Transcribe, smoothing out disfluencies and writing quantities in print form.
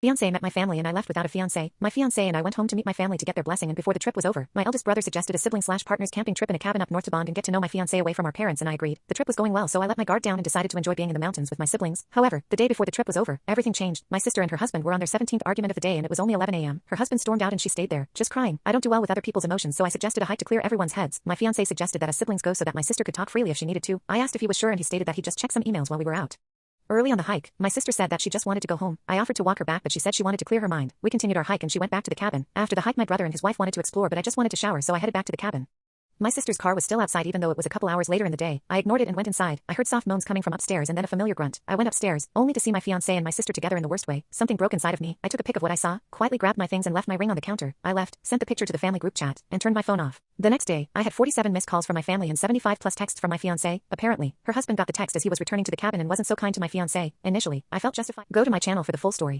Fiancé met my family and I left without a fiancé. My fiancé and I went home to meet my family to get their blessing, and before the trip was over, my eldest brother suggested a sibling/partners camping trip in a cabin up north to bond and get to know my fiancé away from our parents, and I agreed. The trip was going well, so I let my guard down and decided to enjoy being in the mountains with my siblings. However, the day before the trip was over, everything changed. My sister and her husband were on their 17th argument of the day and it was only 11 a.m. Her husband stormed out and she stayed there, just crying. I don't do well with other people's emotions, so I suggested a hike to clear everyone's heads. My fiancé suggested that us siblings go so that my sister could talk freely if she needed to. I asked if he was sure and he stated that he'd just check some emails while we were out. Early on the hike, my sister said that she just wanted to go home. I offered to walk her back, but she said she wanted to clear her mind. We continued our hike and she went back to the cabin. After the hike, my brother and his wife wanted to explore, but I just wanted to shower, so I headed back to the cabin. My sister's car was still outside even though it was a couple hours later in the day. I ignored it and went inside. I heard soft moans coming from upstairs and then a familiar grunt. I went upstairs, only to see my fiancé and my sister together in the worst way. Something broke inside of me. I took a pic of what I saw, quietly grabbed my things and left my ring on the counter. I left, sent the picture to the family group chat, and turned my phone off. The next day, I had 47 missed calls from my family and 75 plus texts from my fiancé. Apparently, her husband got the text as he was returning to the cabin and wasn't so kind to my fiancé. Initially, I felt justified. Go to my channel for the full story.